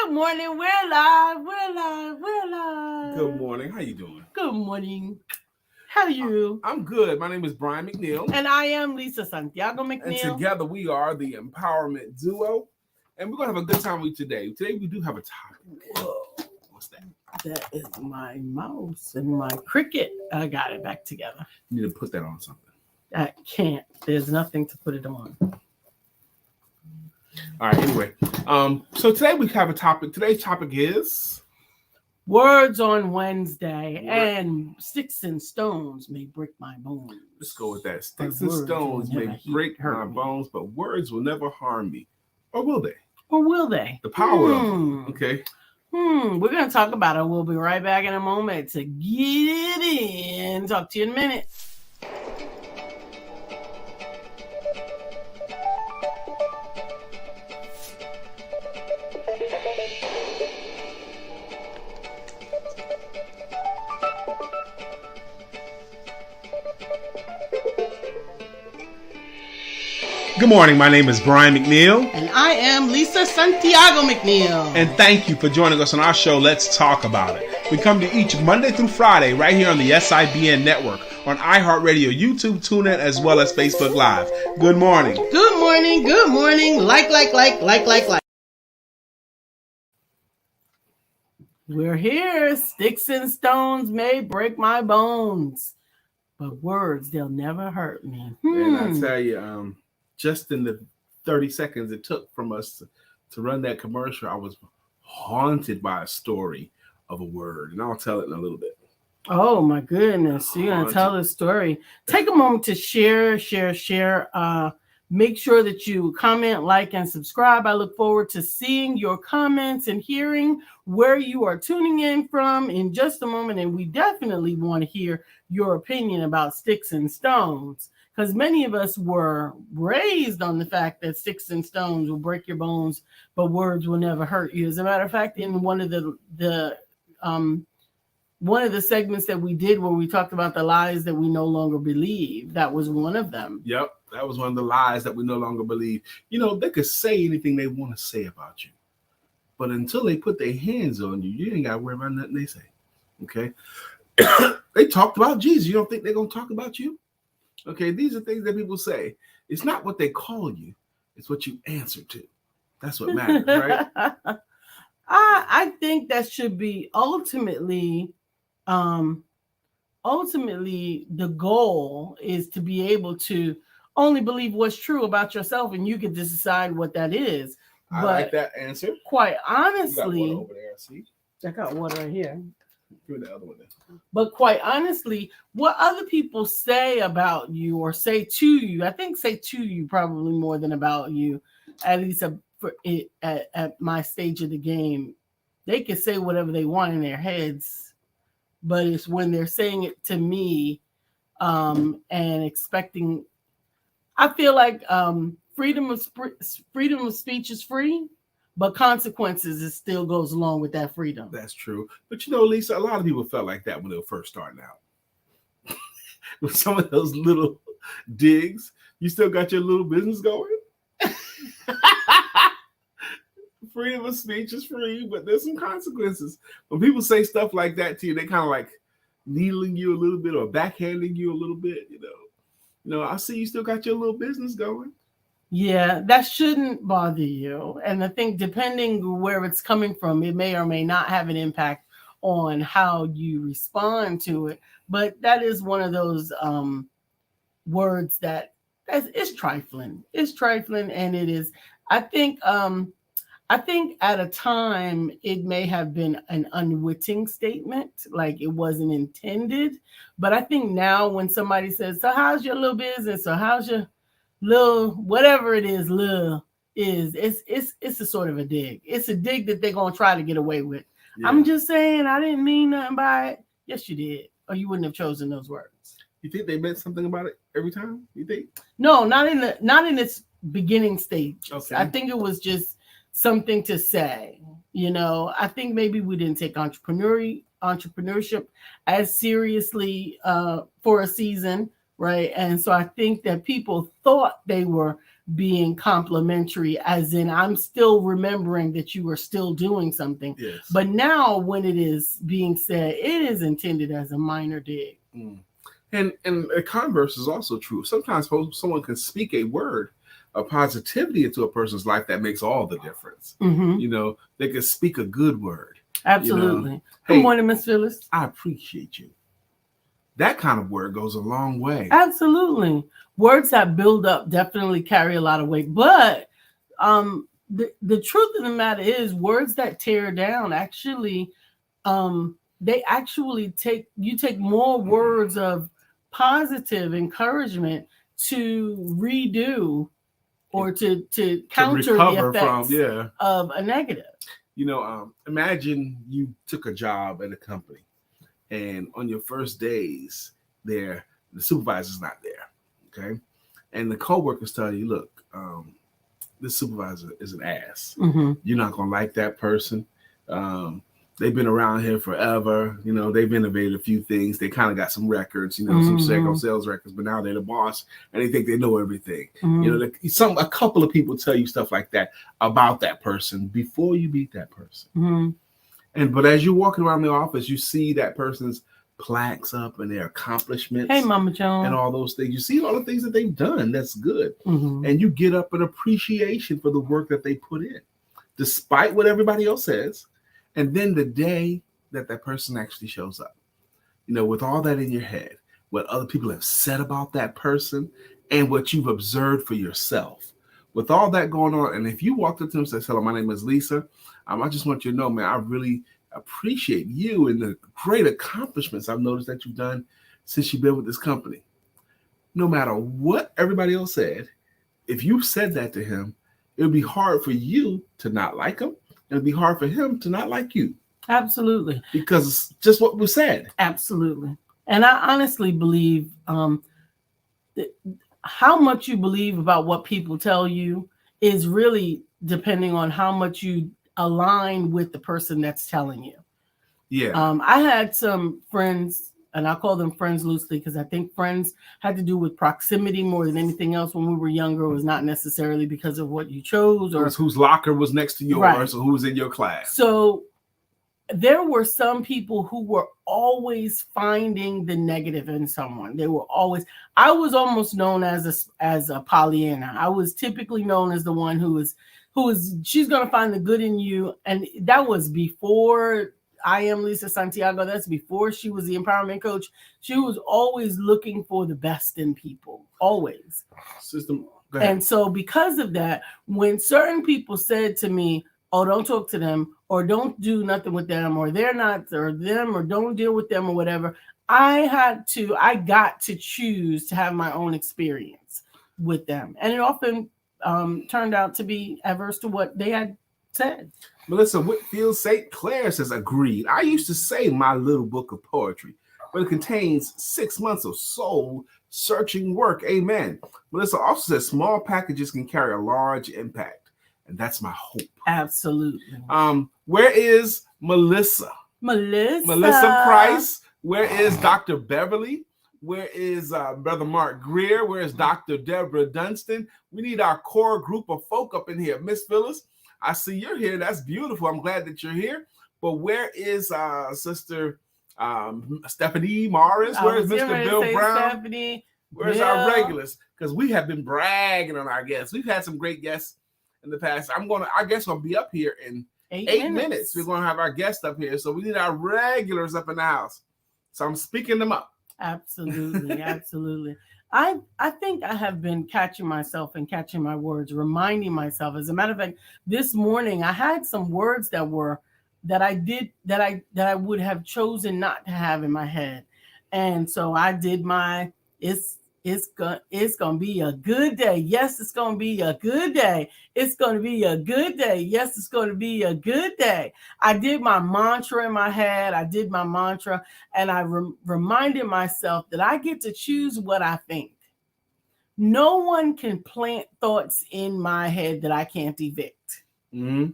Good morning. We're live. We're live. We're live. Good morning. How you doing? Good morning. How are you? I'm good. My name is Brian McNeill. And I am Lisa Santiago McNeill. And together we are the Empowerment Duo. And we're going to have a good time with you today. Today we do have a topic. Whoa. What's that? That is my mouse and my cricket. I got it back together. You need to put that on something. I can't. There's nothing to put it on. All right. Anyway, so today we have a topic. Today's topic is Words on Wednesday, and sticks and stones may break my bones. Let's go with that. Sticks and stones may break my bones, but words will never harm me. Or will they? Or will they? The power of them. Okay. We're going to talk about it. We'll be right back in a moment to get in. Talk to you in a minute. Good morning. My name is Brian McNeill. And I am Lisa Santiago McNeill. And thank you for joining us on our show, Let's Talk About It. We come to you each Monday through Friday right here on the SIBN network, on iHeartRadio, YouTube, TuneIn, as well as Facebook Live. Good morning. Good morning. Good morning. Like. We're here. Sticks and stones may break my bones, but words, they'll never hurt me. And I tell you, just in the 30 seconds it took from us to run that commercial, I was haunted by a story of a word, and I'll tell it in a little bit. Oh my goodness. You're going to tell the story. Take a moment to share. Make sure that you comment, like, and subscribe. I look forward to seeing your comments and hearing where you are tuning in from in just a moment. And we definitely want to hear your opinion about sticks and stones, because many of us were raised on the fact that sticks and stones will break your bones, but words will never hurt you. As a matter of fact, in one of the segments that we did where we talked about the lies that we no longer believe, that was one of them. Yep, that was one of the lies that we no longer believe. You know, they could say anything they want to say about you, but until they put their hands on you, you ain't got to worry about nothing they say. Okay? They talked about Jesus. You don't think they're going to talk about you? Okay, these are things that people say. It's not what they call you. It's what you answer to. That's what matters, right? I think that should be ultimately the goal is to be able to only believe what's true about yourself, and you can decide what that is. I like that answer. Quite honestly, you got water over there, see? I got water right here. Give me the other one then. But quite honestly, what other people say about you or say to you, I think say to you probably more than about you, at least at my stage of the game. They can say whatever they want in their heads, but it's when they're saying it to me and expecting. I feel like freedom of speech is free, but consequences, it still goes along with that freedom. That's true. But you know, Lisa, a lot of people felt like that when they were first starting out. With some of those little digs, you still got your little business going. Freedom of speech is free, but there's some consequences. When people say stuff like that to you, they kind of like needling you a little bit or backhanding you a little bit, you know. You know, I see you still got your little business going. Yeah, that shouldn't bother you. And I think depending where it's coming from, it may or may not have an impact on how you respond to it. But that is one of those words that it's trifling. It's trifling, and it is. I think at a time it may have been an unwitting statement, like it wasn't intended. But I think now when somebody says, "So how's your little business?" or "How's your little whatever it is," it's a sort of a dig. It's a dig that they're gonna try to get away with. Yeah. I'm just saying, I didn't mean nothing by it. Yes, you did, or you wouldn't have chosen those words. You think they meant something about it every time? You think? No, not in its beginning stage. Okay. I think it was just something to say. You know, I think maybe we didn't take entrepreneurship as seriously for a season. Right. And so I think that people thought they were being complimentary, as in I'm still remembering that you are still doing something. Yes. But now when it is being said, it is intended as a minor dig. And the converse is also true. Sometimes someone can speak a word of positivity into a person's life that makes all the difference. Mm-hmm. They can speak a good word. Absolutely. Hey, good morning, Miss Phyllis. I appreciate you. That kind of word goes a long way. Absolutely. Words that build up definitely carry a lot of weight. But the truth of the matter is, words that tear down actually, they actually take more words of positive encouragement to redo or to counter the effects of a negative. Imagine you took a job at a company, and on your first days there, the supervisor's not there, okay? And the coworkers tell you, look, this supervisor is an ass. You're not going to like that person. They've been around here forever. They've innovated a few things. They kind of got some records, some sales records, but now they're the boss and they think they know everything. A couple of people tell you stuff like that about that person before you meet that person. But as you're walking around the office, you see that person's plaques up and their accomplishments. Hey, Mama Joan. And all those things. You see all the things that they've done. That's good. And you get up an appreciation for the work that they put in, despite what everybody else says. And then the day that person actually shows up, with all that in your head, what other people have said about that person and what you've observed for yourself, with all that going on. And if you walked up to them and said, hello, my name is Lisa. I just want you to know, man, I really appreciate you and the great accomplishments I've noticed that you've done since you've been with this company. No matter what everybody else said, if you said that to him, it would be hard for you to not like him. It'd be hard for him to not like you. Absolutely. Because it's just what was said. Absolutely. And I honestly believe how much you believe about what people tell you is really depending on how much you align with the person that's telling you. Yeah. I had some friends, and I call them friends loosely because I think friends had to do with proximity more than anything else when we were younger. It was not necessarily because of what you chose or whose locker was next to yours, right, or who was in your class. So there were some people who were always finding the negative in someone. They were always, I was almost known as a Pollyanna. I was typically known as the one who is she's going to find the good in you. And that was before I am Lisa Santiago. That's before she was the empowerment coach. She was always looking for the best in people, always. And so because of that, when certain people said to me, oh, don't talk to them, or don't do nothing with them, or they're not, or them, or don't deal with them, or whatever, I got to choose to have my own experience with them. And it often turned out to be adverse to what they had said. Melissa Whitfield St. Clair says, agreed. I used to say my little book of poetry, but it contains 6 months of soul-searching work. Amen. Melissa also says small packages can carry a large impact, and that's my hope. Absolutely. Where is Melissa? Melissa Price. Where is Dr. Beverly? Where is Brother Mark Greer? Where is Dr. Deborah Dunstan? We need our core group of folk up in here. Miss Phyllis, I see you're here. That's beautiful. I'm glad that you're here. But where is Sister Stephanie Morris? Where is Mr. Bill Brown? Stephanie, Where's our regulars? Because we have been bragging on our guests. We've had some great guests in the past. I guess I'll be up here in 8 minutes. We're going to have our guests up here. So we need our regulars up in the house. So I'm speaking them up. Absolutely. Absolutely. I think I have been catching myself and catching my words, reminding myself. As a matter of fact, this morning I had some words that I would have chosen not to have in my head. And so I did my it's gonna be a good day. Yes, it's gonna be a good day. It's gonna be a good day. Yes, it's gonna be a good day. I did my mantra in my head. And I reminded myself that I get to choose what I think. No one can plant thoughts in my head that I can't evict. Mm-hmm.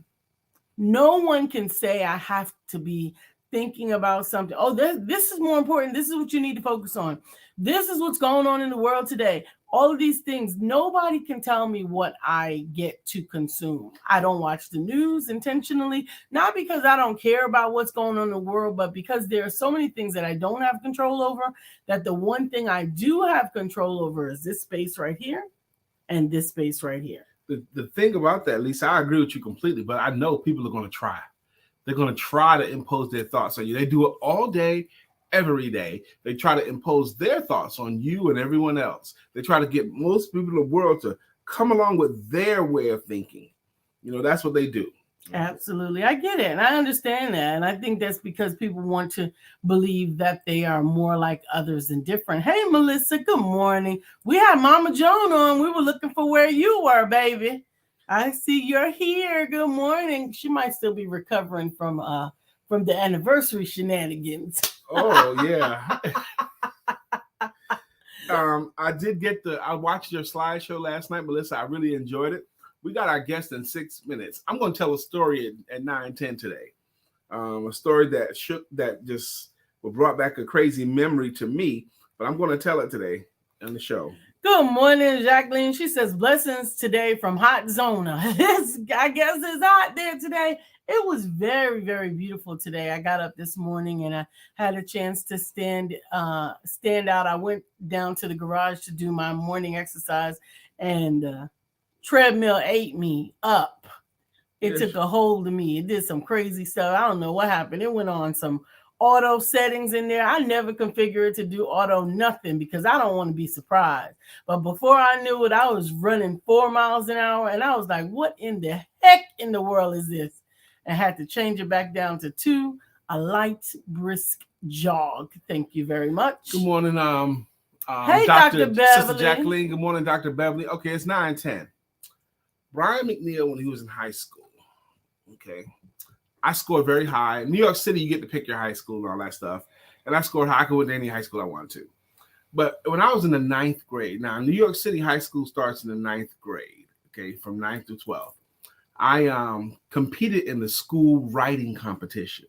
No one can say I have to be thinking about something. Oh, this is more important. This is what you need to focus on. This is what's going on in the world today. all of these things. Nobody can tell me what I get to consume. I don't watch the news intentionally, not because I don't care about what's going on in the world, but because there are so many things that I don't have control over, that the one thing I do have control over is this space right here and this space right here. The thing about that, Lisa, I agree with you completely, but I know people are going to try. They're going to try to impose their thoughts on you. They do it all day, every day. They try to impose their thoughts on you and everyone else. They try to get most people in the world to come along with their way of thinking. That's what they do. Absolutely. I get it. And I understand that. And I think that's because people want to believe that they are more like others and different. Hey, Melissa, good morning. We had Mama Joan on. We were looking for where you were, baby. I see you're here. Good morning. She might still be recovering from the anniversary shenanigans. Oh, yeah. I watched your slideshow last night, Melissa. I really enjoyed it. We got our guest in 6 minutes. I'm going to tell a story at 9:10 today. A story that just brought back a crazy memory to me, but I'm going to tell it today on the show. Good morning, Jacqueline. She says, blessings today from Hot Zona. I guess it's hot there today. It was very, very beautiful today. I got up this morning and I had a chance to stand out. I went down to the garage to do my morning exercise, and treadmill ate me up. It took a hold of me. It did some crazy stuff. I don't know what happened. It went on some auto settings in there. I never configure it to do auto nothing because I don't want to be surprised. But before I knew it, I was running 4 miles an hour, and I was like, what in the heck in the world is this? And had to change it back down to 2, a light, brisk jog. Thank you very much. Good morning, hey, Dr. Beverly. Sister Jacqueline. Good morning, Dr. Beverly. Okay, it's 9:10. Brian McNeill, when he was in high school, okay, I scored very high. In New York City, you get to pick your high school and all that stuff. And I scored high. I could go to any high school I wanted to. But when I was in the 9th grade, now New York City high school starts in the 9th grade, okay, from 9th to 12th. I competed in the school writing competition.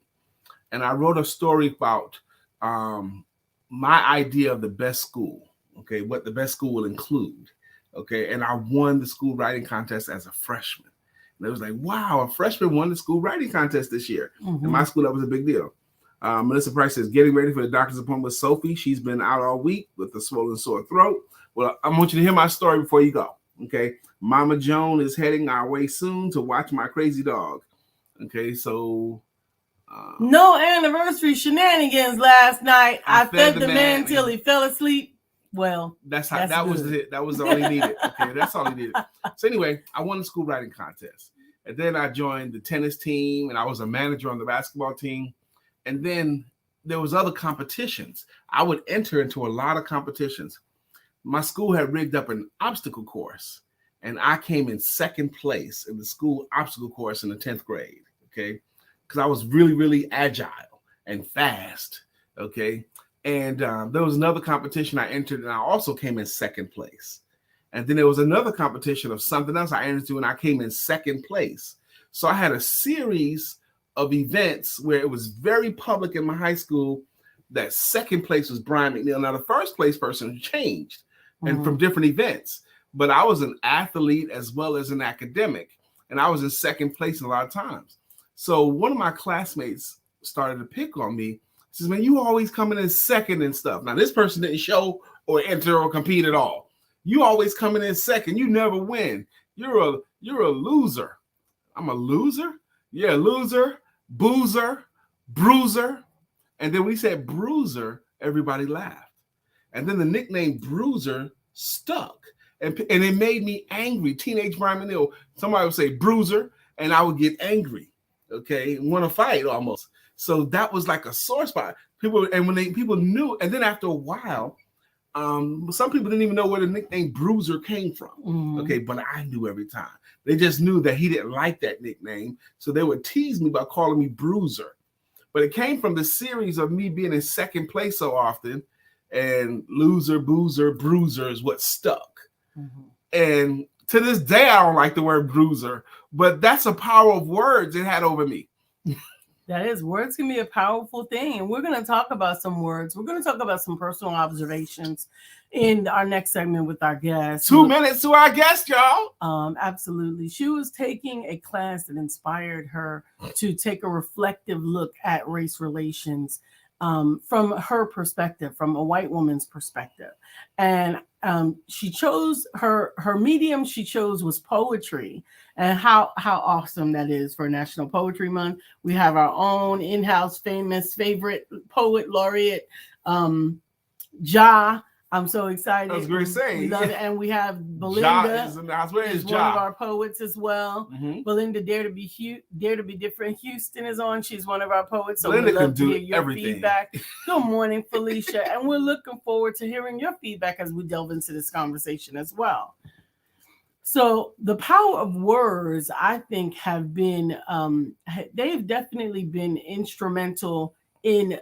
And I wrote a story about my idea of the best school, okay, what the best school will include, okay. And I won the school writing contest as a freshman. And it was like, wow, a freshman won the school writing contest this year. In my school, that was a big deal. Melissa Price says, getting ready for the doctor's appointment with Sophie. She's been out all week with a swollen sore throat. Well, I want you to hear my story before you go, okay? Mama Joan is heading our way soon to watch my crazy dog. Okay, so... no anniversary shenanigans last night. I fed the man till he fell asleep. Well, that was it. That was all he needed. Okay, that's all he needed. So anyway, I won the school writing contest. And then I joined the tennis team, and I was a manager on the basketball team. And then there was other competitions. I would enter into a lot of competitions. My school had rigged up an obstacle course, and I came in 2nd place in the school obstacle course in the 10th grade, okay? Because I was really, really agile and fast, okay? And there was another competition I entered, and I also came in 2nd place. And then there was another competition of something else I entered into, and I came in 2nd place. So I had a series of events where it was very public in my high school that 2nd place was Brian McNeill. Now, the 1st place person changed and from different events. But I was an athlete as well as an academic, and I was in 2nd place a lot of times. So one of my classmates started to pick on me. He says, man, you always coming in 2nd and stuff. Now, this person didn't show or enter or compete at all. You always coming in 2nd. You never win. You're a loser. I'm a loser? Yeah, loser, boozer, bruiser. And then when he said bruiser, everybody laughed. And then the nickname bruiser stuck. And it made me angry. Teenage Brian McNeill. Somebody would say bruiser, and I would get angry, okay, and want to fight almost. So that was like a sore spot. People knew, and then after a while, some people didn't even know where the nickname bruiser came from. Okay, but I knew every time. They just knew that he didn't like that nickname, so they would tease me by calling me bruiser. But it came from the series of me being in 2nd place so often, and loser, boozer, bruiser is what stuck. And to this day, I don't like the word bruiser, but that's a power of words it had over me. That is, words can be a powerful thing. And we're going to talk about some words. We're going to talk about some personal observations in our next segment with our guest. 2 minutes to our guest, y'all. Absolutely. She was taking a class that inspired her to take a reflective look at race relations from her perspective, from a white woman's perspective. And she chose her medium she chose was poetry, and how awesome that is for National Poetry Month. We have our own in-house famous favorite poet laureate, Ja. I'm so excited. That was great saying. We love it. And we have Belinda. Ja is in the house. Where is one of our poets as well. Mm-hmm. Belinda, Dare to Be Different Houston is on. She's one of our poets. So Belinda we'd love can do to hear your everything. feedback. Good morning, Felicia. And we're looking forward to hearing your feedback as we delve into this conversation as well. So the power of words, I think, have been, they've definitely been instrumental in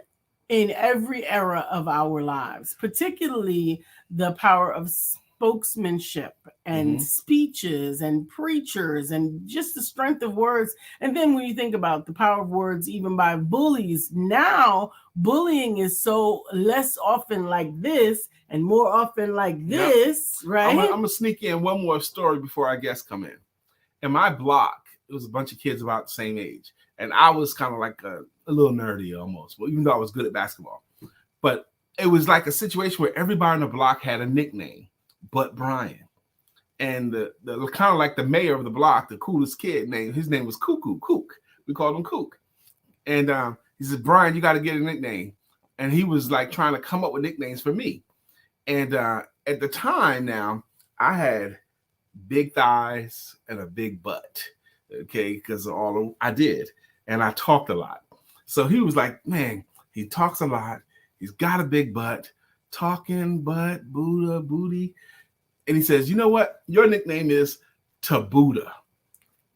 every era of our lives, particularly the power of spokesmanship and speeches and preachers and just the strength of words. And then when you think about the power of words, even by bullies, now bullying is so less often like this and more often like this, right? I'm going to sneak in one more story before our guests come in. In my block, it was a bunch of kids about the same age. And I was kind of like a little nerdy almost, well, even though I was good at basketball. But it was like a situation where everybody on the block had a nickname, but Brian. And the kind of like the mayor of the block, the coolest kid, his name was Kook. We called him Kook. And he said, Brian, you got to get a nickname. And he was like trying to come up with nicknames for me. And at the time now, I had big thighs and a big butt, okay, because of all I did. And I talked a lot. So he was like, man, he talks a lot. He's got a big butt, talking butt, Buddha, booty. And he says, you know what? Your nickname is Tabuda.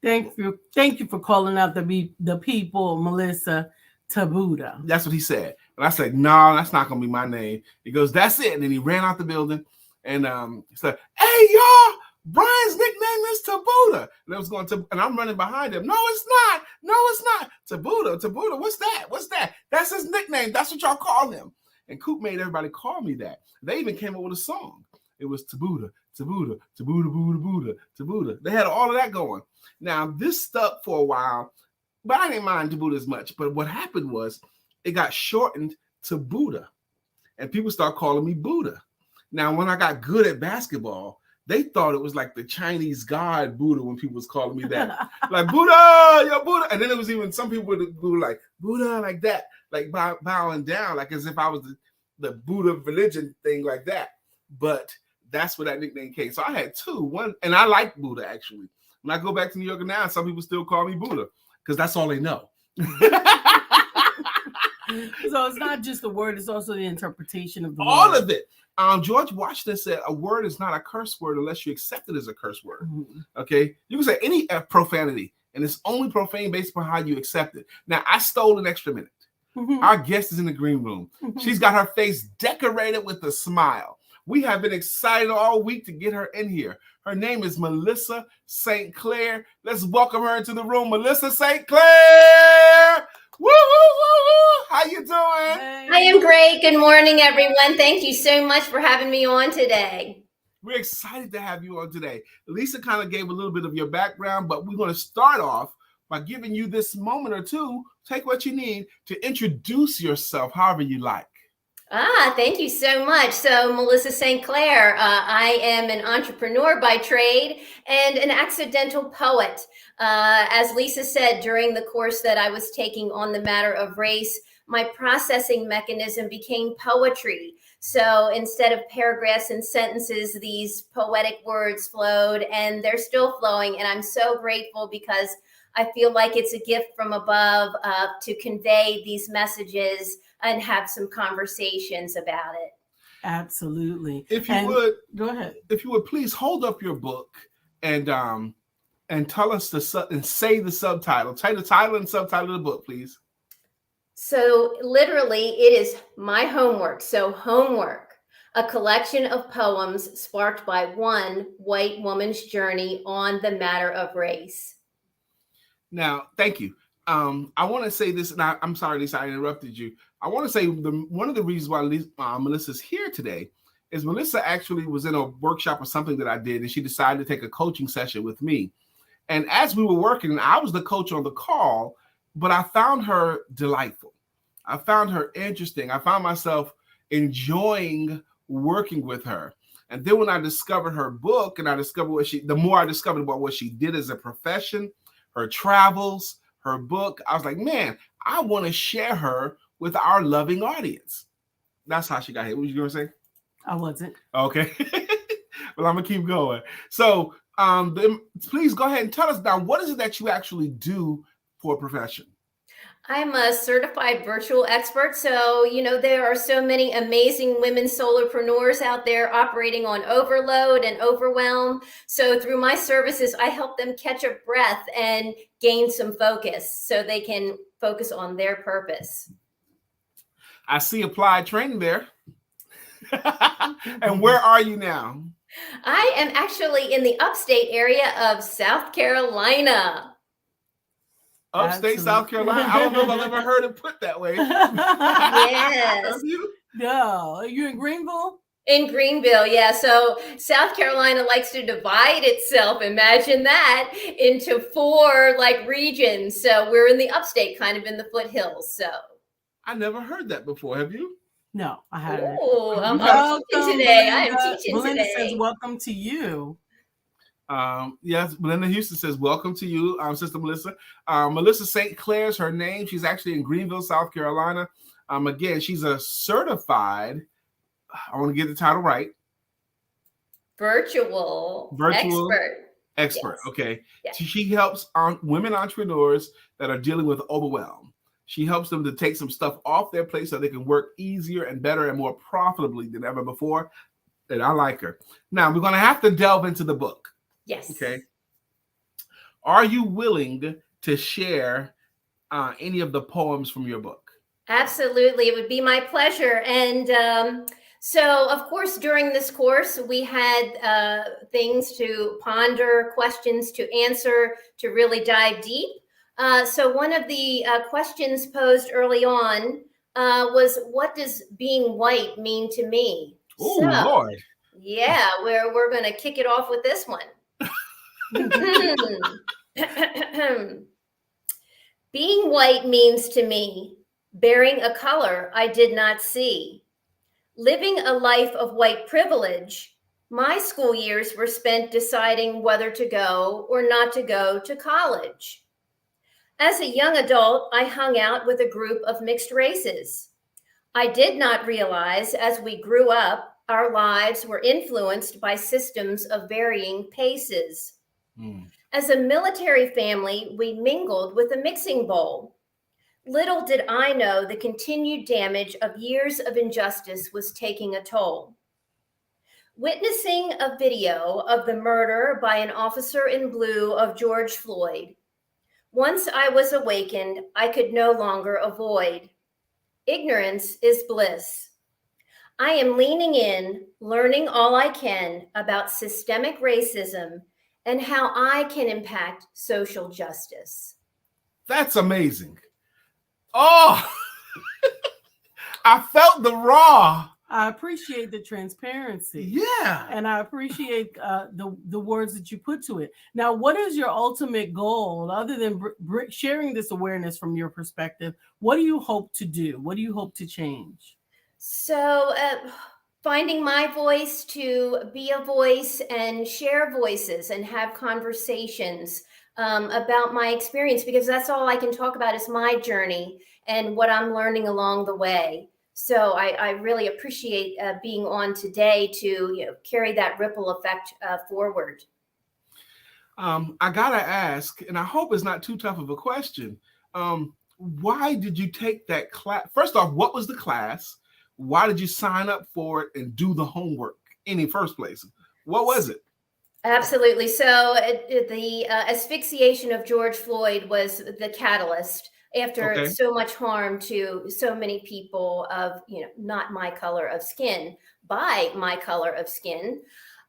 Thank you for calling out the people, Melissa. Tabuda. That's what he said. And I said, no, that's not going to be my name. He goes, that's it. And then he ran out the building and he said, hey, y'all, Brian's nickname is Tabuda. And I was going to, and I'm running behind him. No, it's not. No, it's not. Tabuda. What's that? That's his nickname. That's what y'all call him. And Coop made everybody call me that. They even came up with a song. It was Tabuda. They had all of that going. Now, this stuck for a while, but I didn't mind Tabuda as much. But what happened was it got shortened to Buddha. And people start calling me Buddha. Now, when I got good at basketball, they thought it was like the Chinese god Buddha when people was calling me that. Like, Buddha, yo, Buddha. And then it was even some people would go like, Buddha, like that, like bowing down, like as if I was the Buddha religion thing like that. But that's where that nickname came. So I had two. One, and I like Buddha, actually. When I go back to New York now, some people still call me Buddha because that's all they know. So it's not just the word, it's also the interpretation of the word. All of it. George Washington said a word is not a curse word unless you accept it as a curse word. Mm-hmm. Okay? You can say any profanity, and it's only profane based upon how you accept it. Now, I stole an extra minute. Mm-hmm. Our guest is in the green room. Mm-hmm. She's got her face decorated with a smile. We have been excited all week to get her in here. Her name is Melissa St. Clair. Let's welcome her into the room. Melissa St. Clair! Woo, woo, woo, woo. How you doing? I am great. Good morning, everyone. Thank you so much for having me on today. We're excited to have you on today. Lisa kind of gave a little bit of your background, but we're going to start off by giving you this moment or two. Take what you need to introduce yourself however you like. Thank you so much. So, Melissa St. Clair, I am an entrepreneur by trade and an accidental poet. As Lisa said, during the course that I was taking on the matter of race, my processing mechanism became poetry. So instead of paragraphs and sentences, these poetic words flowed, and they're still flowing. And I'm so grateful because I feel like it's a gift from above to convey these messages and have some conversations about it. Absolutely. If you would, go ahead. If you would please hold up your book and tell us and say the subtitle. Say the title and subtitle of the book, please. So literally, it is my homework. So homework, a collection of poems sparked by one white woman's journey on the matter of race. Now, thank you. I want to say this, and I'm sorry, Lisa, I interrupted you. I want to say one of the reasons why Melissa's here today is Melissa actually was in a workshop or something that I did, and she decided to take a coaching session with me. And as we were working, I was the coach on the call, but I found her delightful. I found her interesting. I found myself enjoying working with her. And then when I discovered her book, and I discovered the more I discovered about what she did as a profession, her travels, her book, I was like, man, I want to share her with our loving audience. That's how she got here. What were you going to say? I wasn't. Okay. Well, I'm going to keep going. So then please go ahead and tell us now, what is it that you actually do for a profession? I'm a certified virtual expert. So, there are so many amazing women solopreneurs out there operating on overload and overwhelm. So through my services, I help them catch a breath and gain some focus so they can focus on their purpose. I see applied training there. And where are you now? I am actually in the upstate area of South Carolina. Upstate Absolutely. South Carolina. I don't know if I've ever heard it put that way. Yes. Have you? No, are you in Greenville? In Greenville, yeah. So South Carolina likes to divide itself, imagine that, into 4 regions. So we're in the upstate, kind of in the foothills. So I never heard that before. Have you? No, I haven't. oh, I'm Welcome, teaching today. I am Belinda. teaching Belinda today. says, welcome to you. Yes, Belinda Houston says, welcome to you, Sister Melissa. Melissa St. Clair's her name. She's actually in Greenville, South Carolina. Again, she's a certified, I want to get the title right. Virtual expert. Yes. Okay. Yes. She helps women entrepreneurs that are dealing with overwhelm. She helps them to take some stuff off their plate so they can work easier and better and more profitably than ever before. And I like her. Now, we're going to have to delve into the book. Yes. Okay. Are you willing to share any of the poems from your book? Absolutely. It would be my pleasure. And so, of course, during this course, we had things to ponder, questions to answer, to really dive deep. So one of the questions posed early on was, what does being white mean to me? Oh, Lord. Yeah, we're going to kick it off with this one. Being white means to me bearing a color I did not see. Living a life of white privilege, my school years were spent deciding whether to go or not to go to college. As a young adult, I hung out with a group of mixed races. I did not realize as we grew up, our lives were influenced by systems of varying paces. As a military family, we mingled with a mixing bowl. Little did I know the continued damage of years of injustice was taking a toll. Witnessing a video of the murder by an officer in blue of George Floyd, once I was awakened, I could no longer avoid. Ignorance is bliss. I am leaning in, learning all I can about systemic racism and how I can impact social justice. That's amazing. Oh, I felt the raw. I appreciate the transparency. Yeah. And I appreciate the words that you put to it. Now, what is your ultimate goal, other than sharing this awareness from your perspective? What do you hope to do? What do you hope to change? So finding my voice to be a voice and share voices and have conversations about my experience, because that's all I can talk about is my journey and what I'm learning along the way. So I really appreciate being on today to carry that ripple effect forward. I gotta ask, and I hope it's not too tough of a question. Why did you take that class? First off, what was the class? Why did you sign up for it and do the homework in the first place? What was it? Absolutely. So the asphyxiation of George Floyd was the catalyst after so much harm to so many people of, not my color of skin, by my color of skin.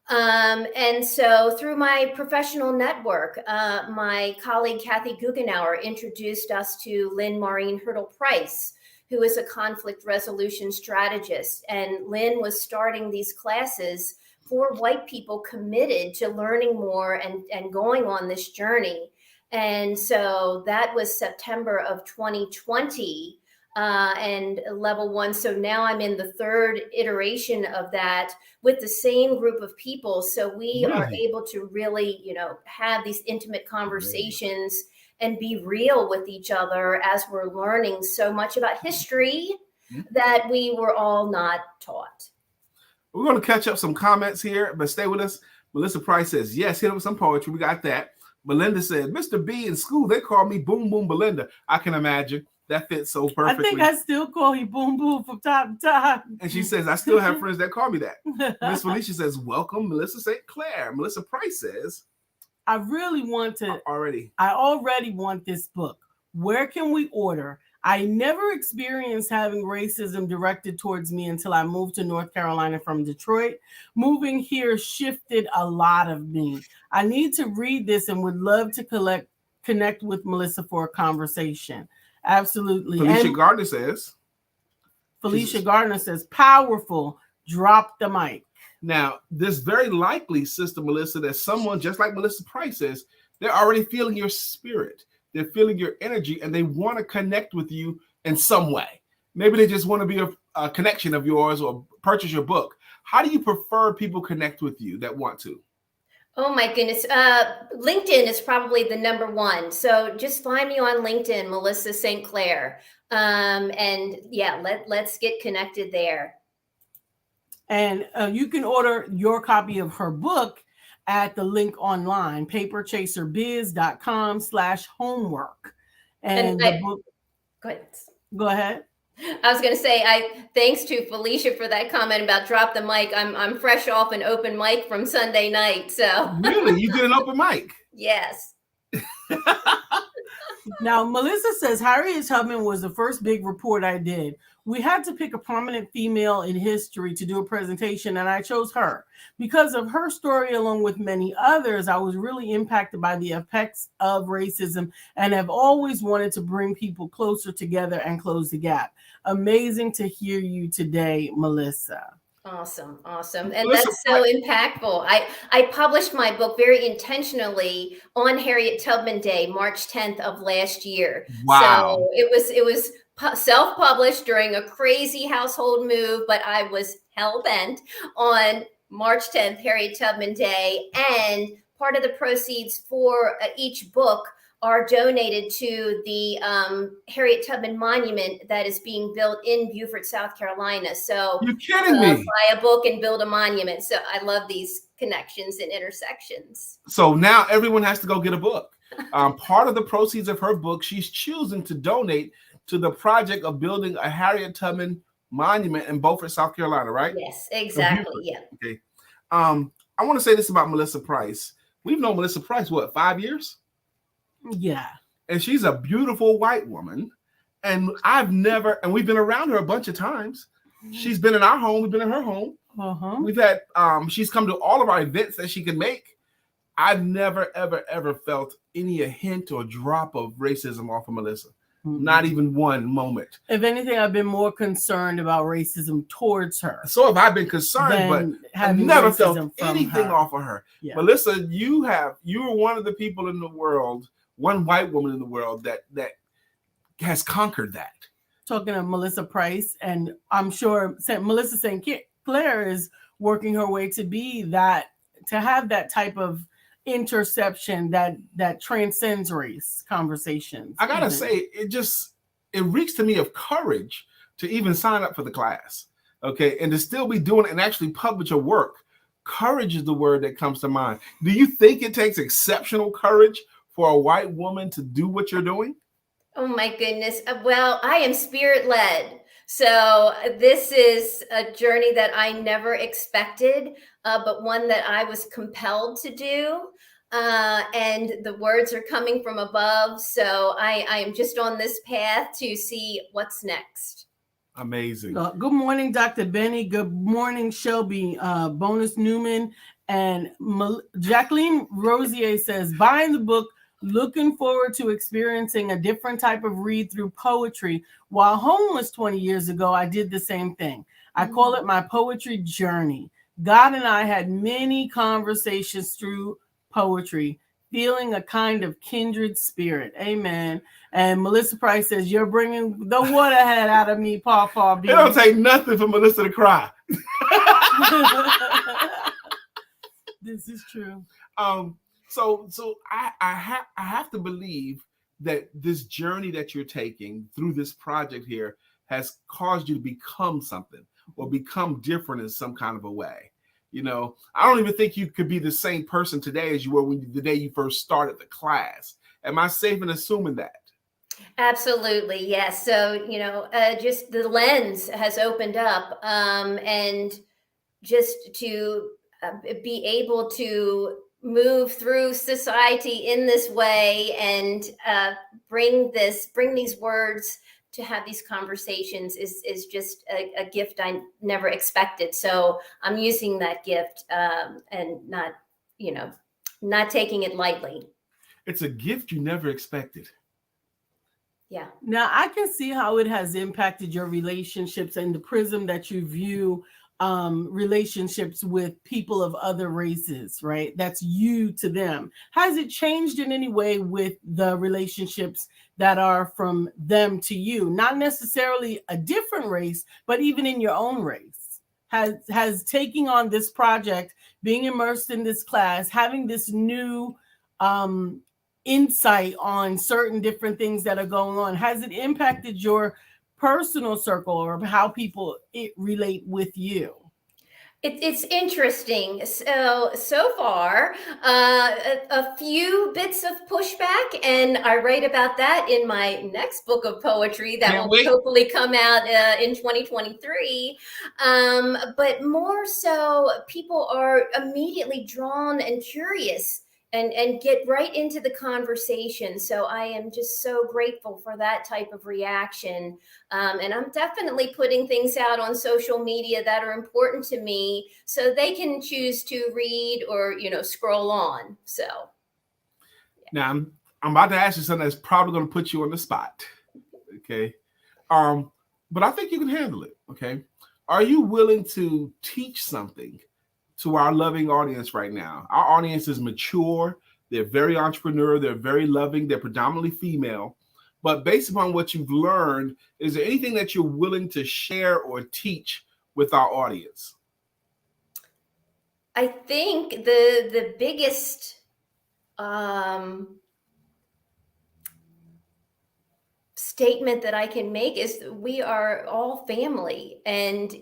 And so through my professional network, my colleague Kathy Guggenauer introduced us to Lynn Maureen Hurdle-Price, who is a conflict resolution strategist. And Lynn was starting these classes for white people committed to learning more and going on this journey. And so that was September of 2020. And level 1. So now I'm in the third iteration of that with the same group of people. So we are able to really, have these intimate conversations and be real with each other as we're learning so much about history that we were all not taught. We're going to catch up some comments here, but stay with us. Melissa Price says, yes, hit up with some poetry. We got that. Belinda said, Mr. B in school, they call me Boom Boom Belinda. I can imagine. That fits so perfectly. I think I still call you Boom Boom from top to top. And she says, I still have friends that call me that. Miss Felicia says, welcome, Melissa St. Clair. Melissa Price says, I really want to. I already want this book. Where can we order? I never experienced having racism directed towards me until I moved to North Carolina from Detroit. Moving here shifted a lot of me. I need to read this and would love to connect with Melissa for a conversation. Absolutely. Felicia Gardner says, powerful, drop the mic. Now, this very likely, Sister Melissa, that someone just like Melissa Price says, they're already feeling your spirit. They're feeling your energy and they want to connect with you in some way. Maybe they just want to be a connection of yours or purchase your book. How do you prefer people connect with you that want to? Oh my goodness. LinkedIn is probably the number one. So just find me on LinkedIn, Melissa St. Clair. And yeah, let's get connected there. And you can order your copy of her book at the link online, paperchaserbiz.com/homework. And the book. Go ahead. I was going to say, thanks to Felicia for that comment about drop the mic. I'm fresh off an open mic from Sunday night. So really, you did an open mic? Yes. Now, Melissa says Harriet Tubman was the first big report I did. We had to pick a prominent female in history to do a presentation, and I chose her. Because of her story, along with many others, I was really impacted by the effects of racism and have always wanted to bring people closer together and close the gap. Amazing to hear you today, Melissa. Awesome. And that's so impactful. I published my book very intentionally on Harriet Tubman Day, March 10th of last year. Wow. So it was self-published during a crazy household move, but I was hell-bent on March 10th, Harriet Tubman Day. And part of the proceeds for each book are donated to the Harriet Tubman Monument that is being built in Beaufort, South Carolina. So you're kidding me. Buy a book and build a monument. So I love these connections and intersections. So now everyone has to go get a book. Part of the proceeds of her book, she's choosing to donate to the project of building a Harriet Tubman monument in Beaufort, South Carolina, right? Yes, exactly. Yeah. Okay. I want to say this about Melissa Price. We've known Melissa Price, 5 years? Yeah. And she's a beautiful white woman. And we've been around her a bunch of times. She's been in our home. We've been in her home. We've had, she's come to all of our events that she can make. I've never, ever, ever felt a hint or drop of racism off of Melissa. Not even one moment. If anything, I've been more concerned about racism towards her. So have I been concerned, but I've never felt anything off of her. Yeah. Melissa, you are one of the people in the world, one white woman in the world that has conquered that. Talking of Melissa Price, and I'm sure Melissa St. Clair is working her way to be that, to have that type of interception that transcends race conversations. I gotta say, it reeks to me of courage to even sign up for the class, okay, and to still be doing it and actually publish your work. Courage is the word that comes to mind. Do you think it takes exceptional courage for a white woman to do what you're doing? Oh my goodness. Well, I am spirit-led. So this is a journey that I never expected, but one that I was compelled to do. And the words are coming from above. So I am just on this path to see what's next. Amazing. Good morning, Dr. Benny. Good morning, Shelby Bonus Newman And Jacqueline Rosier says, buying the book, looking forward to experiencing a different type of read through poetry. While homeless 20 years ago, I did the same thing. I call it my poetry journey. God and I had many conversations through poetry, feeling a kind of kindred spirit. Amen. And Melissa Price says, you're bringing the waterhead out of me, Paw B. It don't take nothing for Melissa to cry. This is true. So I have to believe that this journey that you're taking through this project here has caused you to become something or become different in some kind of a way. You know, I don't even think you could be the same person today as you were the day you first started the class. Am I safe in assuming that? Absolutely, yes. So, just the lens has opened up, and just to be able to move through society in this way and bring these words to have these conversations is just a gift I never expected. So I'm using that gift and not taking it lightly. It's a gift you never expected. Yeah. Now I can see how it has impacted your relationships and the prism that you view relationships with people of other races, right? That's you to them. Has it changed in any way with the relationships that are from them to you? Not necessarily a different race, but even in your own race. Has taking on this project, being immersed in this class, having this new insight on certain different things that are going on, has it impacted your personal circle or how people relate with you? It's interesting. So far, a few bits of pushback, and I write about that in my next book of poetry that will hopefully come out in 2023. But more so, people are immediately drawn and curious and get right into the conversation. So I am just so grateful for that type of reaction. And I'm definitely putting things out on social media that are important to me so they can choose to read or, scroll on. So. Now I'm about to ask you something that's probably going to put you on the spot. Okay. But I think you can handle it. Okay. Are you willing to teach something to our loving audience right now? Our audience is mature. They're very entrepreneurial. They're very loving. They're predominantly female. But based upon what you've learned, is there anything that you're willing to share or teach with our audience? I think the biggest statement that I can make is we are all family, and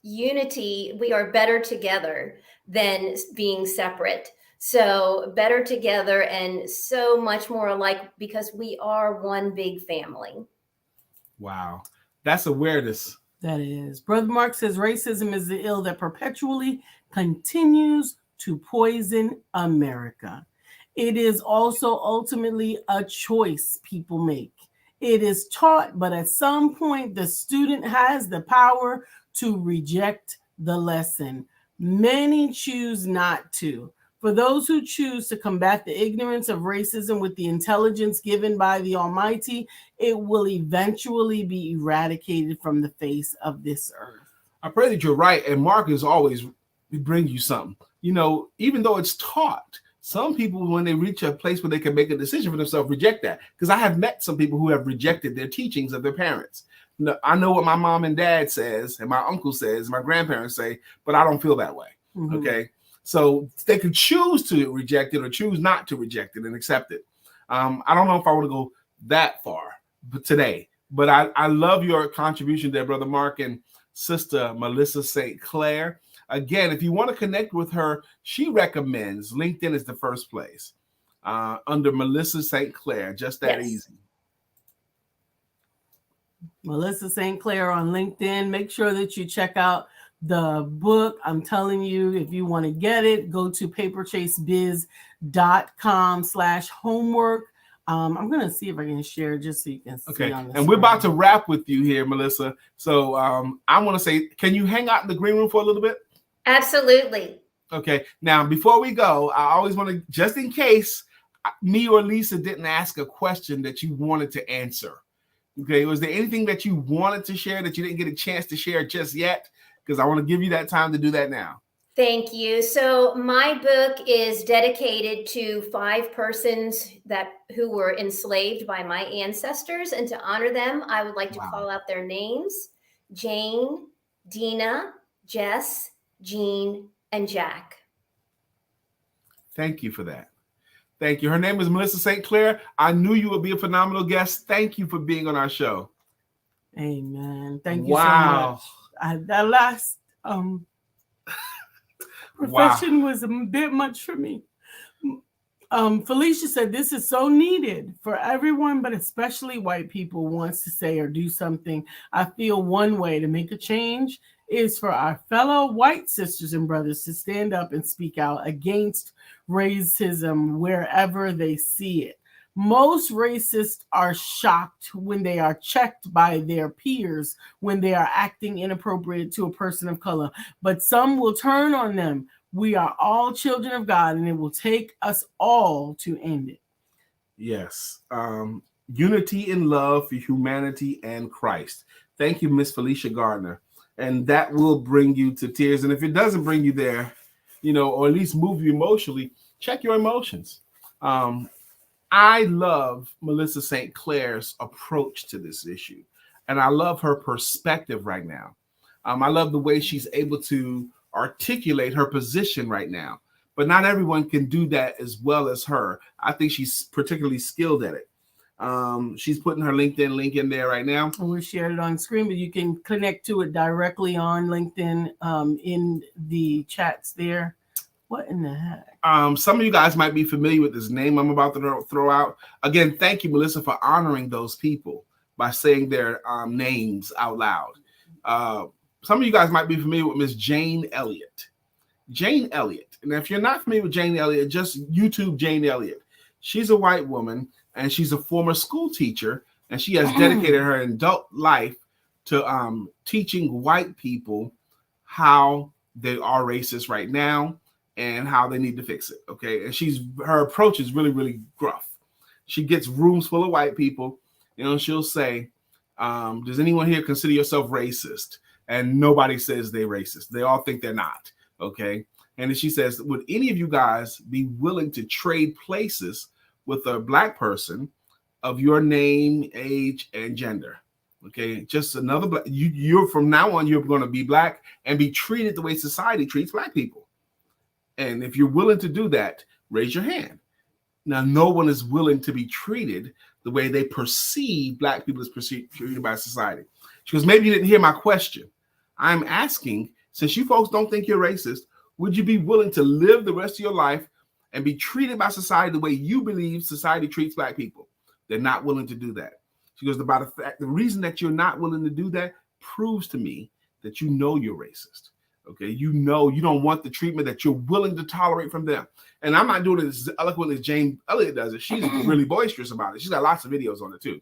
unity, we are better together than being separate. So better together and so much more alike because we are one big family. Wow. That's awareness. That is. Brother Mark says racism is the ill that perpetually continues to poison America. It is also ultimately a choice people make. It is taught, but at some point the student has the power to reject the lesson. Many choose not to. For those who choose to combat the ignorance of racism with the intelligence given by the Almighty, it will eventually be eradicated from the face of this earth. I pray that you're right. And Mark is always bring you something. Even though it's taught, some people, when they reach a place where they can make a decision for themselves, reject that. Because I have met some people who have rejected their teachings of their parents. I know what my mom and dad says, and my uncle says, my grandparents say, but I don't feel that way. Mm-hmm. Okay. So they can choose to reject it or choose not to reject it and accept it. I don't know if I want to go that far today, but I love your contribution there, Brother Mark and Sister Melissa St. Clair. Again, if you want to connect with her, she recommends LinkedIn is the first place under Melissa St. Clair. Just that easy. Melissa St. Clair on LinkedIn. Make sure that you check out the book. I'm telling you, if you want to get it, go to paperchasebiz.com/homework. I'm going to see if I can share just so you can see. Okay. On the and screen. We're about to wrap with you here, Melissa. So I want to say, can you hang out in the green room for a little bit? Absolutely. Okay. Now, before we go, I always want to, just in case me or Lisa didn't ask a question that you wanted to answer. Okay. Was there anything that you wanted to share that you didn't get a chance to share just yet? Because I want to give you that time to do that now. Thank you. So my book is dedicated to 5 persons who were enslaved by my ancestors, and to honor them, I would like to call out their names: Jane, Dina, Jess, Jean, and Jack. Thank you for that. Thank you. Her name is Melissa St. Clair. I knew you would be a phenomenal guest. Thank you for being on our show. Amen. Thank you so much. That last profession was a bit much for me. Felicia said this is so needed for everyone, but especially white people wants to say or do something. I feel one way to make a change is for our fellow white sisters and brothers to stand up and speak out against racism wherever they see it. Most racists are shocked when they are checked by their peers when they are acting inappropriate to a person of color, but some will turn on them. We are all children of God, and it will take us all to end it. Yes. Unity in love for humanity and Christ. Thank you, Miss Felicia Gardner. And that will bring you to tears. And if it doesn't bring you there, or at least move you emotionally, check your emotions. I love Melissa St. Clair's approach to this issue. And I love her perspective right now. I love the way she's able to articulate her position right now. But not everyone can do that as well as her. I think she's particularly skilled at it. She's putting her LinkedIn link in there right now. We'll share it on screen, but you can connect to it directly on LinkedIn in the chats there. What in the heck? Some of you guys might be familiar with this name I'm about to throw out. Again, thank you, Melissa, for honoring those people by saying their names out loud. Some of you guys might be familiar with Miss Jane Elliott. Jane Elliott. And if you're not familiar with Jane Elliott, just YouTube Jane Elliott. She's a white woman, and she's a former school teacher, and she has dedicated her adult life to teaching white people how they are racist right now and how they need to fix it. Okay. And her approach is really, really gruff. She gets rooms full of white people, she'll say, does anyone here consider yourself racist? And nobody says they're racist. They all think they're not. Okay. And then she says, would any of you guys be willing to trade places with a black person of your name, age, and gender? Okay. Just another black. You're from now on, you're going to be black and be treated the way society treats black people. And if you're willing to do that, raise your hand. Now, no one is willing to be treated the way they perceive black people as treated by society. She goes, maybe you didn't hear my question. I'm asking, since you folks don't think you're racist, would you be willing to live the rest of your life and be treated by society the way you believe society treats black people? They're not willing to do that. She goes, the reason that you're not willing to do that proves to me that you know you're racist. Okay, you don't want the treatment that you're willing to tolerate from them. And I'm not doing it as eloquently as Jane Elliott does it. She's really boisterous about it. She's got lots of videos on it too.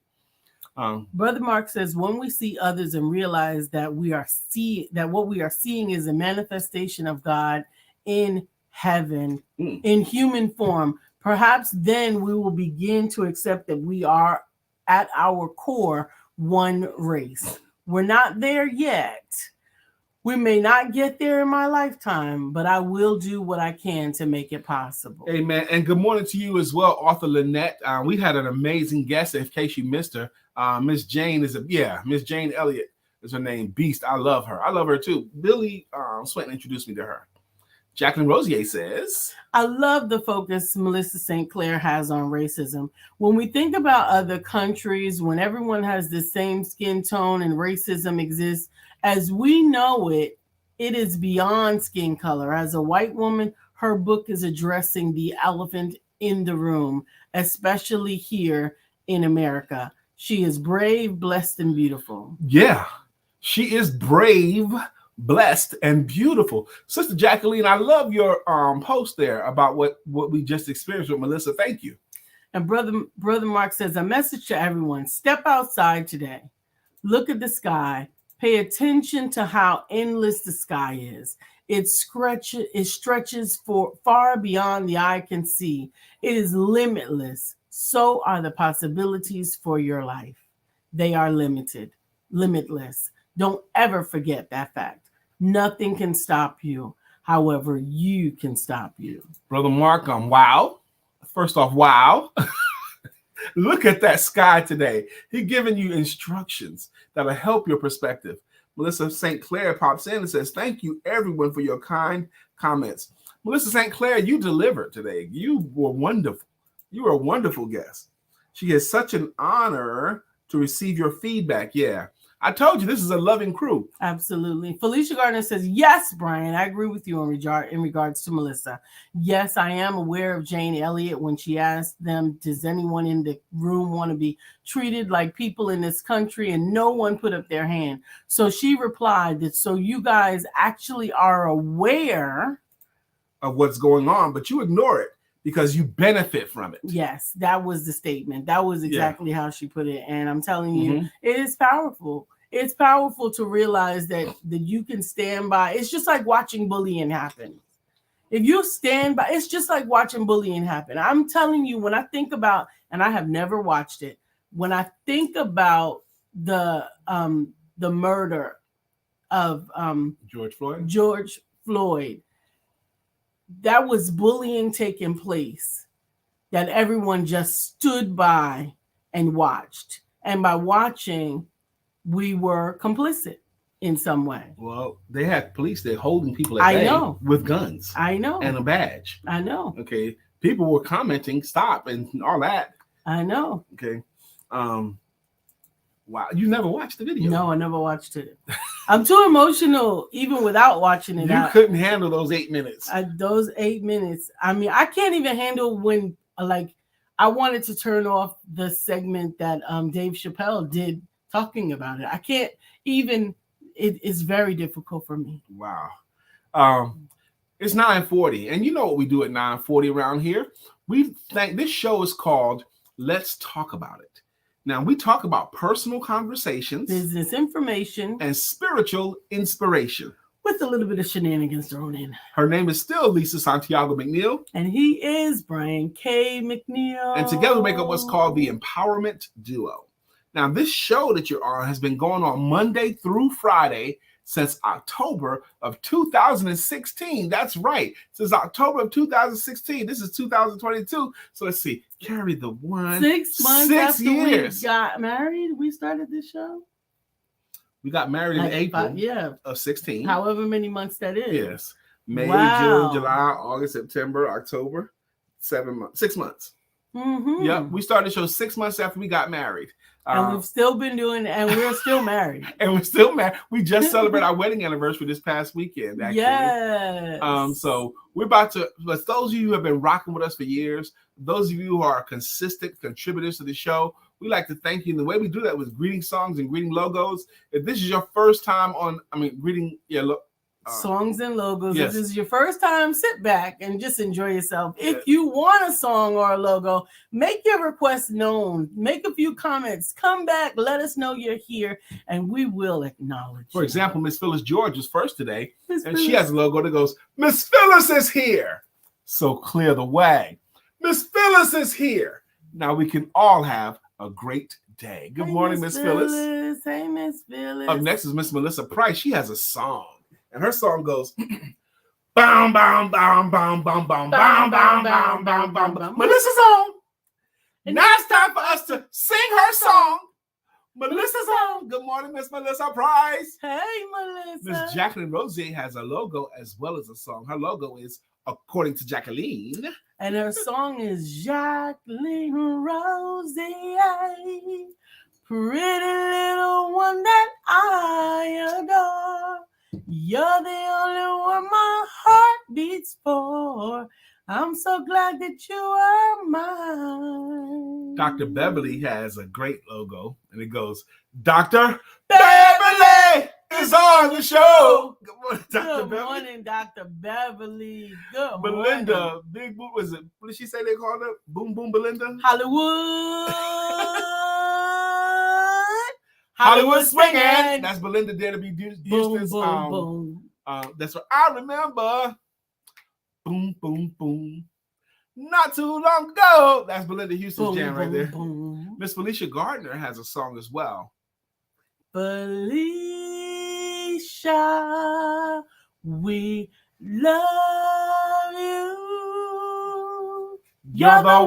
Brother Mark says, when we see others and realize that what we are seeing is a manifestation of God in heaven, in human form, perhaps then we will begin to accept that we are at our core one race. We're not there yet. We may not get there in my lifetime, but I will do what I can to make it possible. Amen. And good morning to you as well, Author Lynette. We had an amazing guest, in case you missed her. Miss Jane Miss Jane Elliott is her name. Beast. I love her. I love her too. Billy Swinton introduced me to her. Jacqueline Rosier says, I love the focus Melissa St. Clair has on racism. When we think about other countries, when everyone has the same skin tone and racism exists, as we know it, it is beyond skin color. As a white woman, her book is addressing the elephant in the room, especially here in America. She is brave, blessed, and beautiful. Yeah, she is brave, blessed, and beautiful. Sister Jacqueline, I love your post there about what we just experienced with Melissa. Thank you. And Brother Mark says, a message to everyone: step outside today. Look at the sky. Pay attention to how endless the sky is. It stretches for far beyond the eye can see. It is limitless. So are the possibilities for your life. They are limitless. Don't ever forget that fact. Nothing can stop you. However, you can stop you. Brother Mark, wow. First off, wow. Look at that sky today. He's giving you instructions that'll help your perspective. Melissa St. Clair pops in and says, thank you, everyone, for your kind comments. Melissa St. Clair, you delivered today. You were wonderful. You were a wonderful guest. She is such an honor to receive your feedback. Yeah. I told you this is a loving crew. Absolutely. Felicia Gardner says, yes, Brian, I agree with you in regards to Melissa. Yes, I am aware of Jane Elliott when she asked them, does anyone in the room want to be treated like people in this country? And no one put up their hand. So she replied that, so you guys actually are aware of what's going on, but you ignore it because you benefit from it. Yes, that was the statement. That was exactly how she put it. And I'm telling you, it is powerful. It's powerful to realize that you can stand by. It's just like watching bullying happen. If you stand by, it's just like watching bullying happen. I'm telling you, when I think about, and I have never watched it, when I think about the murder of George Floyd, that was bullying taking place, that everyone just stood by and watched. And by watching, we were complicit in some way. Well, they had police there holding people at bay with guns. I know. And a badge. I know. Okay. People were commenting, stop, and all that. I know. Okay. Wow. You never watched the video? No, I never watched it. I'm too emotional even without watching it. You couldn't handle those 8 minutes. Those 8 minutes. I mean, I can't even handle when, I wanted to turn off the segment that Dave Chappelle did talking about it. I can't even, it is very difficult for me. Wow. It's 9:40. And you know what we do at 9:40 around here? This show is called Let's Talk About It. Now, we talk about personal conversations, business information, and spiritual inspiration. With a little bit of shenanigans thrown in. Her name is still Lisa Santiago McNeill. And he is Brian K. McNeill. And together we make up what's called the Empowerment Duo. Now, this show that you're on has been going on Monday through Friday since October of 2016. That's right. Since October of 2016. This is 2022. So let's see. Carry the one. 6 months 6 after years. We got married, we started this show. We got married in April of 16. However many months that is. Yes. May, June, July, August, September, October. 7 months. 6 months. Mm-hmm. Yep. We started the show 6 months after we got married. And we've still been doing, and we're still married. And we're still married. We just celebrated our wedding anniversary this past weekend, actually. Yes. So we're about to, but those of you who have been rocking with us for years, those of you who are consistent contributors to the show, we like to thank you. And the way we do that with greeting songs and greeting logos. If this is your first time greeting, songs and logos. Yes. If this is your first time, sit back and just enjoy yourself. If you want a song or a logo, make your request known. Make a few comments. Come back. Let us know you're here, and we will acknowledge For you. example, Miss Phyllis George was first today, and she has a logo that goes, Miss Phyllis is here. So clear the way. Miss Phyllis is here. Now we can all have a great day. Good morning, Miss Phyllis. Hey, Miss Phyllis. Up next is Miss Melissa Price. She has a song. And her song goes, bam, bam, bam, bam, bam, bam, bam, bam, bam, bam, bam. Melissa's on. Now it's time for us to sing her song. Melissa's on. Good morning, Miss Melissa Price. Hey, Melissa. Miss Jacqueline Rosier has a logo as well as a song. Her logo is According to Jacqueline. And her song is Jacqueline Rosier, pretty little one that I adore. You're the only one my heart beats for. I'm so glad that you are mine. Dr. Beverly has a great logo, and it goes, Dr. Beverly is on the show. Good morning, Dr. Beverly. Good morning, Dr. Beverly. Good Belinda, morning. Big Boom, what did she say they called her? Boom Boom Belinda? Hollywood. Hollywood swinging. That's Belinda there to be Boom, Houston's boom, boom. That's what I remember. Boom, boom, boom. Not too long ago. That's Belinda Houston's Boom, jam right boom, there. boom. Miss Felicia Gardner has a song as well. Felicia, we love you. You're the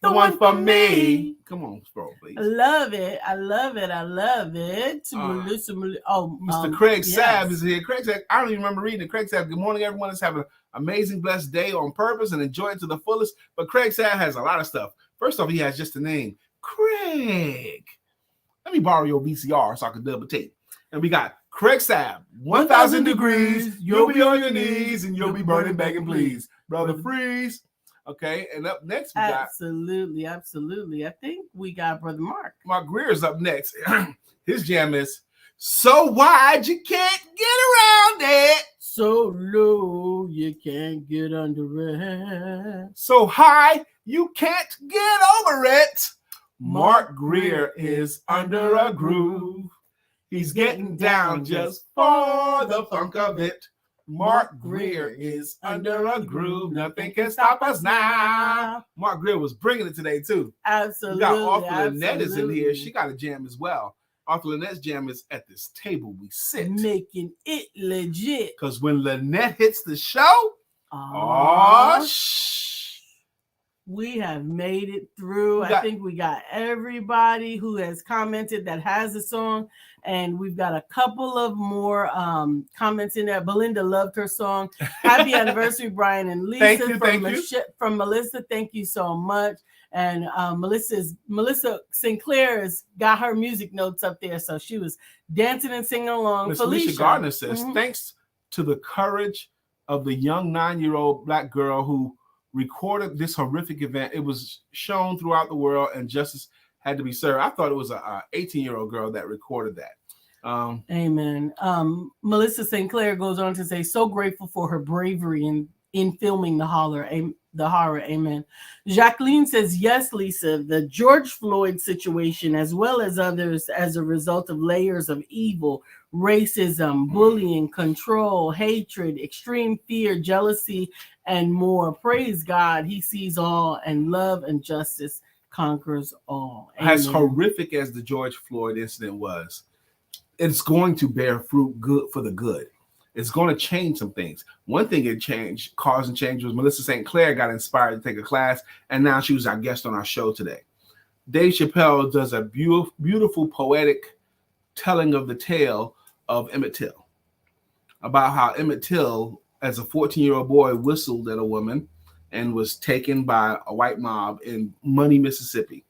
one for me. Come on, scroll, please. I love it. I love it. I love it. Mr. Craig Sabb is here. Craig Sabb, I don't even remember reading it. Craig Sabb, good morning, everyone. Let's have an amazing, blessed day on purpose and enjoy it to the fullest. But Craig Sabb has a lot of stuff. First off, he has just a name, Craig. Let me borrow your VCR so I can double tape. And we got Craig Sabb, 1,000 degrees. You'll be on your knees and you'll be burning, begging, please. Brother Freeze. Okay, and up next we got absolutely. I think we got Brother Mark Greer's up next. His jam is so wide you can't get around it, so low you can't get under it, so high you can't get over it. Mark Greer is under a groove. He's getting down just for the funk of it. Mark Greer is under a groove. Nothing can stop us now. Mark Greer was bringing it today, too. Absolutely. We got Arthur Lynette is in here. She got a jam as well. Arthur Lynette's jam is At This Table We Sit. Making it legit. Because when Lynette hits the show, we have made it through. I think we got everybody who has commented that has a song. And we've got a couple of more comments in there. Belinda loved her song. Happy anniversary, Brian and Lisa. Thank you. From Melissa, thank you so much. And Melissa Sinclair has got her music notes up there. So she was dancing and singing along. Miss Felicia Gardner says, thanks to the courage of the young 9-year-old Black girl who recorded this horrific event, it was shown throughout the world and justice had to be served. I thought it was a 18-year-old girl that recorded that. Amen. Melissa Sinclair goes on to say, so grateful for her bravery in filming the horror. Amen. Jacqueline says, yes, Lisa, the George Floyd situation, as well as others as a result of layers of evil, racism, bullying, control, hatred, extreme fear, jealousy, and more. Praise God. He sees all, and love and justice conquers all. Amen. As horrific as the George Floyd incident was, it's going to bear fruit good for the good. It's going to change some things. One thing it caused and change was Melissa St. Clair got inspired to take a class, and now she was our guest on our show today. Dave Chappelle does a beautiful poetic telling of the tale of Emmett Till, about how Emmett Till, as a 14-year-old boy, whistled at a woman and was taken by a white mob in Money, Mississippi.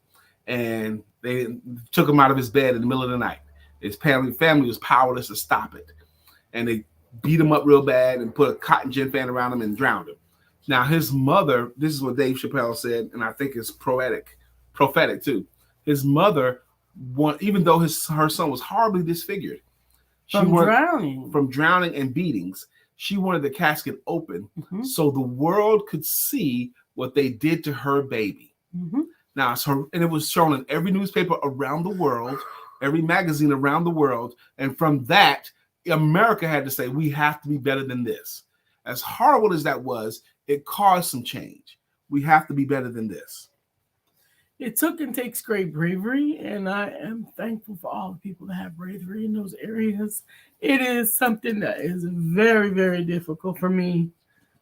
And they took him out of his bed in the middle of the night. His family was powerless to stop it. And they beat him up real bad and put a cotton gin fan around him and drowned him. Now, his mother, this is what Dave Chappelle said, and I think it's prophetic too. His mother, even though her son was horribly disfigured, from drowning and beatings, she wanted the casket open so the world could see what they did to her baby. Now, and it was shown in every newspaper around the world, every magazine around the world. And from that, America had to say, we have to be better than this. As horrible as that was, it caused some change. We have to be better than this. It took and takes great bravery, and I am thankful for all the people that have bravery in those areas. It is something that is very, very difficult for me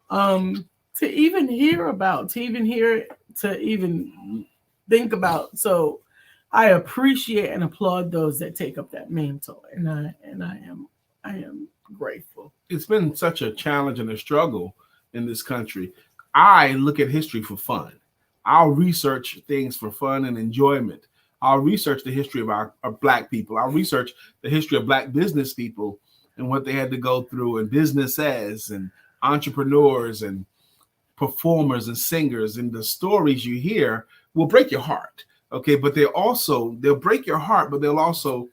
to even hear about, to even think about. So I appreciate and applaud those that take up that mantle, and I am grateful. It's been such a challenge and a struggle in this country. I look at history for fun. I'll research things for fun and enjoyment. I'll research the history of our Black people. I'll research the history of Black business people and what they had to go through, and businesses and entrepreneurs and performers and singers, and the stories you hear will break your heart. Okay, but they'll break your heart, but they'll also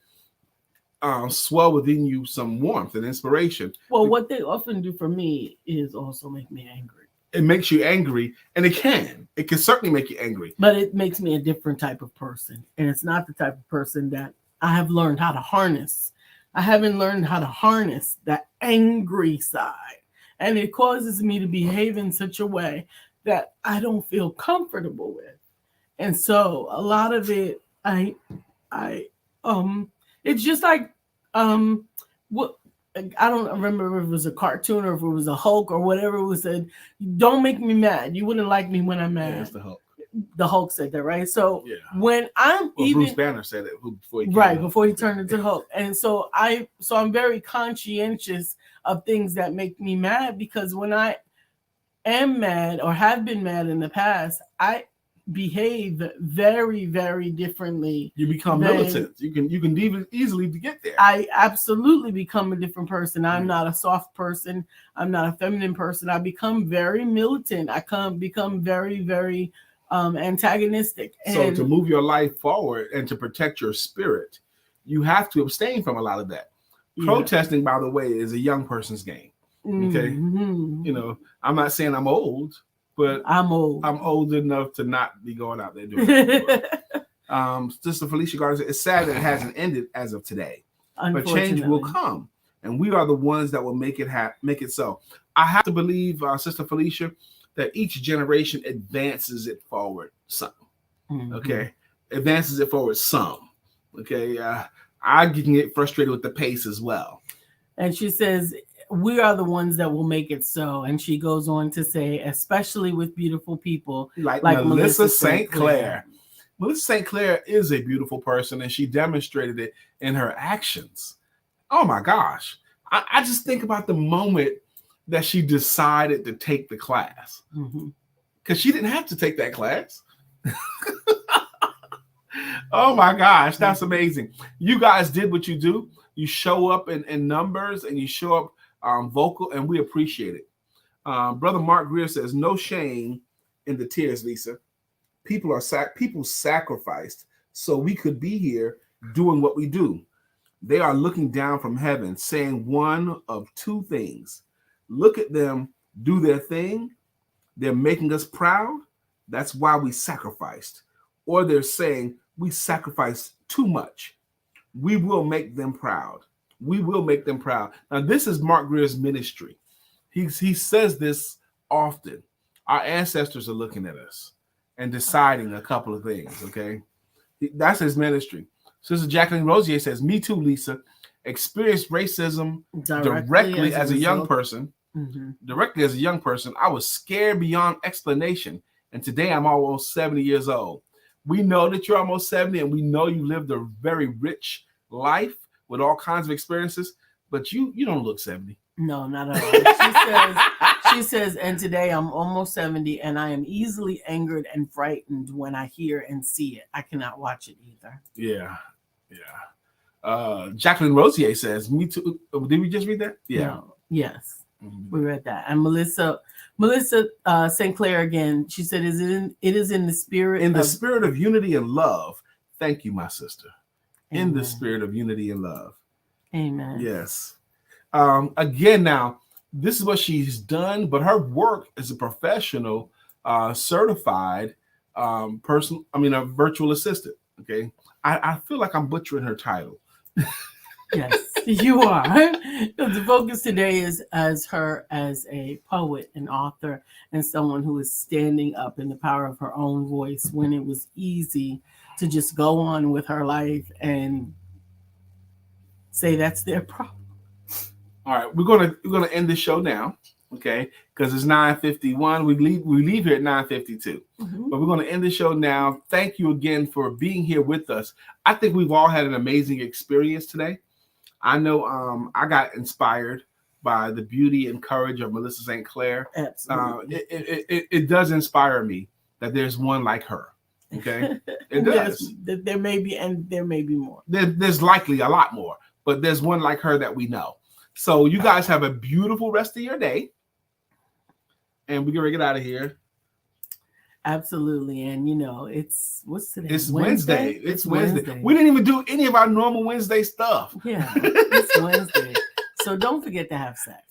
swell within you some warmth and inspiration. Well, what they often do for me is also make me angry. It makes you angry, and it can certainly make you angry. But it makes me a different type of person, and it's not the type of person that I have learned how to harness. I haven't learned how to harness that angry side. And it causes me to behave in such a way that I don't feel comfortable with. And so a lot of it, I it's just like what I don't remember if it was a cartoon or if it was a Hulk or whatever it was said. Don't make me mad. You wouldn't like me when I'm mad. Yeah, it's the Hulk. The Hulk said that, right? So yeah. when I'm Bruce Banner said it before he turned into Hulk, and so I'm very conscientious of things that make me mad, because when I am mad or have been mad in the past, I behave very, very differently. You become militant. You can easily get there. I absolutely become a different person. I'm not a soft person. I'm not a feminine person. I become very militant. I become very, very antagonistic. So to move your life forward and to protect your spirit, you have to abstain from a lot of that. Yeah. Protesting, by the way, is a young person's game. Okay. Mm-hmm. You know, I'm not saying I'm old, but I'm old enough to not be going out there doing it. Sister Felicia Gardner said, it's sad that it hasn't ended as of today, but change will come, and we are the ones that will make it so. I have to believe, Sister Felicia, that each generation advances it forward some. Mm-hmm. Okay, advances it forward some. Okay, I can get frustrated with the pace as well. And she says, we are the ones that will make it so. And she goes on to say, especially with beautiful people like Melissa St. Clair. Melissa St. Clair is a beautiful person, and she demonstrated it in her actions. Oh my gosh. I just think about the moment that she decided to take the class, because she didn't have to take that class. Oh my gosh, that's amazing. You guys did what you do. You show up in numbers, and you show up vocal, and we appreciate it. Brother Mark Greer says, no shame in the tears, Lisa. People sacrificed so we could be here doing what we do. They are looking down from heaven, saying one of two things. Look at them do their thing. They're making us proud. That's why we sacrificed. Or they're saying we sacrificed too much. We will make them proud. We will make them proud. Now, this is Mark Greer's ministry. He says this often. Our ancestors are looking at us and deciding a couple of things, okay? That's his ministry. Sister Jacqueline Rosier says, me too, Lisa. Experienced racism directly as a young person. Mm-hmm. Directly as a young person, I was scared beyond explanation. And today I'm almost 70 years old. We know that you're almost 70, and we know you lived a very rich life with all kinds of experiences, but you don't look 70. No, not at all. She says, and today I'm almost 70, and I am easily angered and frightened when I hear and see it. I cannot watch it either. Yeah. Jacqueline Rosier says, me too. Did we just read that? Yeah. No. Yes. Mm-hmm. We read that. And Melissa St. Clair again, she said, it is in the spirit. In the spirit of unity and love. Thank you, my sister. Amen. In the spirit of unity and love. Amen. Yes. Again, now, this is what she's done, but her work as a professional, certified person, a virtual assistant. Okay. I feel like I'm butchering her title. Yes, you are. The focus today is as a poet, an author, and someone who is standing up in the power of her own voice when it was easy to just go on with her life and say that's their problem. All right, we're gonna end the show now, okay? Because it's 9:51. We leave here at 9:52. Mm-hmm. But we're gonna end the show now. Thank you again for being here with us. I think we've all had an amazing experience today. I know I got inspired by the beauty and courage of Melissa St. Clair. Absolutely. It does inspire me that there's one like her. Okay, it does. There may be, and there may be more. There's likely a lot more, but there's one like her that we know. So you guys have a beautiful rest of your day, and we're gonna get out of here. Absolutely, and what's today? It's Wednesday. It's Wednesday. We didn't even do any of our normal Wednesday stuff. Yeah, it's Wednesday. So don't forget to have sex.